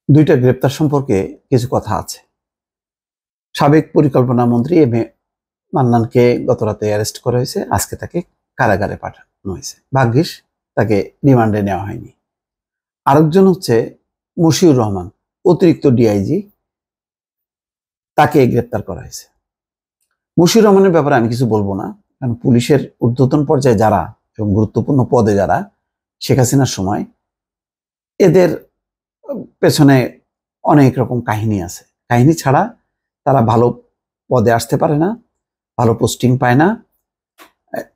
দুইটা গ্রেপ্তার সম্পর্কে কিছু কথা আছে। সাবেক পরিকল্পনা মন্ত্রী এম এ মান্নানকে গতরাতে অ্যারেস্ট করা হয়েছে, আজকে তাকে কারাগারে পাঠানো হয়েছে। ভাগ্যিস তাকে রিমান্ডে নেওয়া হয়নি। আরেকজন হচ্ছে মশিউর রহমান, অতিরিক্ত ডিআইজি, তাকে গ্রেপ্তার করা হয়েছে। মশিউর রহমানের ব্যাপারে আমি কিছু বলবো না, কারণ পুলিশের ঊর্ধ্বতন পর্যায়ে যারা এবং গুরুত্বপূর্ণ পদে যারা শেখ হাসিনার সময়, এদের পেছনে অনেক রকম কাহিনী আছে। কাহিনী ছাড়া তারা ভালো পদে আসতে পারে না, ভালো পোস্টিং পায় না।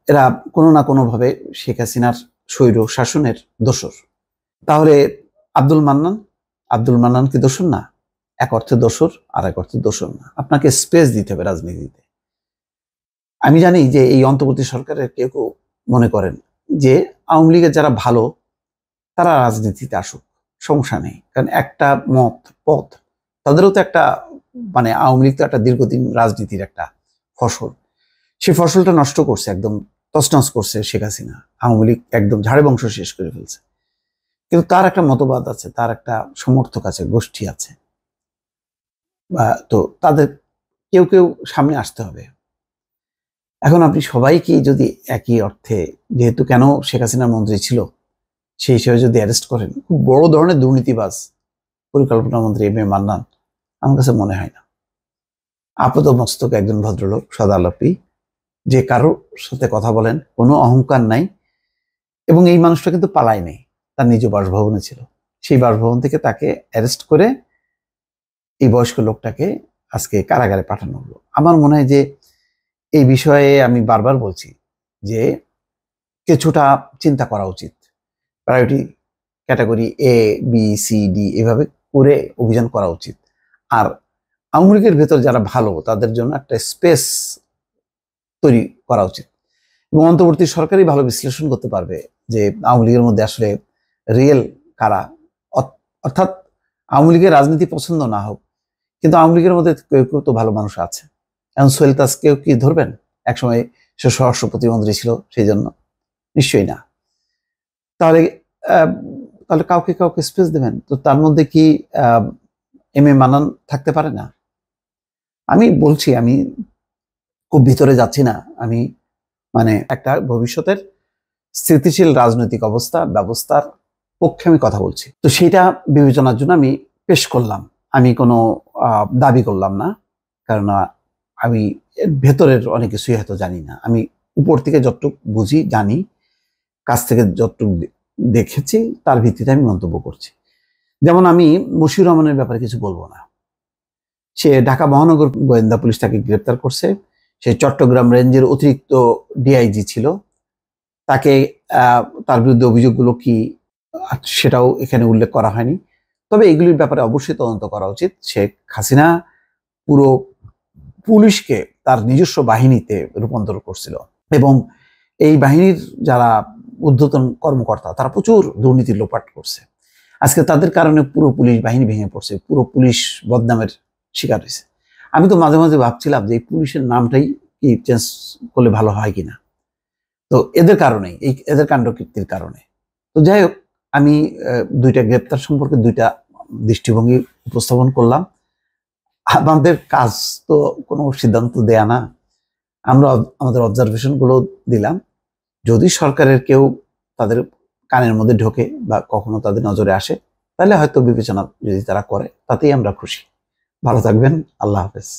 এরা কোনো না কোনোভাবে শেখ হাসিনার স্বৈর শাসনের দোসর। তাহলে আব্দুল মান্নান কি দোসর না? এক অর্থে দোসর, আর এক অর্থে দোসর না। আপনাকে স্পেস দিতে হবে রাজনীতিতে। আমি জানি যে এই অন্তর্বর্তী সরকারের কেউ কেউ মনে করেন যে আওয়ামী লীগের যারা ভালো তারা রাজনীতিতে আসুক, সমস্যা নেই, কারণ একটা পথ তাদেরও তো একটা, মানে আওয়ামী লীগ তো একটা দীর্ঘদিন রাজনীতির একটা ফসল, সেই ফসলটা নষ্ট করছে, একদম তছনছ করছে শেখ হাসিনা। আওয়ামী লীগ একদম ঝাড়ে বংশ শেষ করে ফেলছে। কিন্তু তার একটা মতবাদ আছে, তার একটা সমর্থক আছে, গোষ্ঠী আছে, তো তাদের কেউ কেউ সামনে আসতে হবে। এখন আপনি সবাইকে যদি একই অর্থে, যেহেতু কেন শেখ হাসিনার মন্ত্রী ছিল সেই হিসেবে যদি অ্যারেস্ট করেন, খুব বড় ধরনের দুর্নীতিবাজ পরিকল্পনা মন্ত্রী এম এ মান্নান আমার কাছে মনে হয় না। আপাত মস্তক একজন ভদ্রলোক, সদালাপী, যে কারোর সাথে কথা বলেন, কোনো অহংকার নাই। এবং এই মানুষটা কিন্তু পালায় নেই, তার নিজ বাসভবনে ছিল। সেই বাসভবন থেকে তাকে অ্যারেস্ট করে এই বয়স্ক লোকটাকে আজকে কারাগারে পাঠানো হলো। আমার মনে হয় যে এই বিষয়ে আমি বারবার বলছি যে কিছুটা চিন্তা করা উচিত। Priority category A B C D এভাবে করে অভিযান করা উচিত। আর আওয়ামী লীগের ভেতর যারা ভালো তাদের জন্য একটা স্পেস তৈরি করা উচিত। এবং অন্তর্বর্তী সরকারই ভালো বিশ্লেষণ করতে পারবে যে আওয়ামী লীগের মধ্যে আসলে রিয়েল কারা। অর্থাৎ আওয়ামী লীগের রাজনীতি পছন্দ না হোক, কিন্তু আওয়ামী লীগের মধ্যে কেউ কেউ তো ভালো মানুষ আছে। এখন সোহেল তাজকেও কি ধরবেন? একসময় সে স্বরাষ্ট্র প্রতিমন্ত্রী ছিল, সেই জন্য নিশ্চয়ই না। তাহলে তাহলে কাউকে কাউকে স্পেস দেবেন, তো তার মধ্যে কি এম এ মান্নান থাকতে পারে না? আমি বলছি, আমি খুব ভিতরে যাচ্ছি না, আমি মানে একটা ভবিষ্যতের স্থিতিশীল রাজনৈতিক ব্যবস্থার পক্ষে আমি কথা বলছি। তো সেটা বিবেচনার জন্য আমি পেশ করলাম। আমি কোনো দাবি করলাম না, কারণ আমি ভেতরের অনেক কিছুই হয়তো জানি না। আমি উপর থেকে যতটুকু বুঝি, জানি, কাছ থেকে যতটুকু দেখেছি তার ভিত্তিতে আমি মন্তব্য করছি। যেমন আমি মশিউর রহমানের ব্যাপারে কিছু বলবো না। সে ঢাকা মহানগর গোয়েন্দা পুলিশ তাকে গ্রেপ্তার করছে। সে চট্টগ্রাম রেঞ্জের অতিরিক্ত ডিআইজি ছিল। তাকে তার বিরুদ্ধে অভিযোগগুলো কি সেটাও এখানে উল্লেখ করা হয়নি। তবে এগুলির ব্যাপারে অবশ্যই তদন্ত করা উচিত। শেখ হাসিনা পুরো পুলিশকে তার নিজস্ব বাহিনীতে রূপান্তর করছিল, এবং এই বাহিনীর যারা ঊর্ধ্বতন কর্মকর্তা তারা প্রচুর দুর্নীতি লোপাট করছে। আজকে তাদের কারণে পুরো পুলিশ বাহিনী ভেঙে পড়ছে, পুরো পুলিশ বদনামের শিকার হয়েছে। আমি তো মাঝে মাঝে ভাবছিলাম যে এই পুলিশের নামটাই কি চেঞ্জ করলে ভালো হয় কিনা। তো এদের কারণেই, এদের কাণ্ডকীর্তির কারণে। তো যাই হোক, আমি দুইটা গ্রেপ্তার সম্পর্কে দুইটা দৃষ্টিভঙ্গি উপস্থাপন করলাম। আমাদের কাজ তো কোনো সিদ্ধান্ত দেয়া না, আমরা আমাদের অবজারভেশন গুলো দিলাম। যদি সরকারের কেউ তাদের কানের মধ্যে ঢোকে বা কখনো তাদের নজরে আসে, তাহলে হয়তো বিবেচনা যদি তারা করে, তাতেই আমরা খুশি। ভালো থাকবেন। আল্লাহ হাফেজ।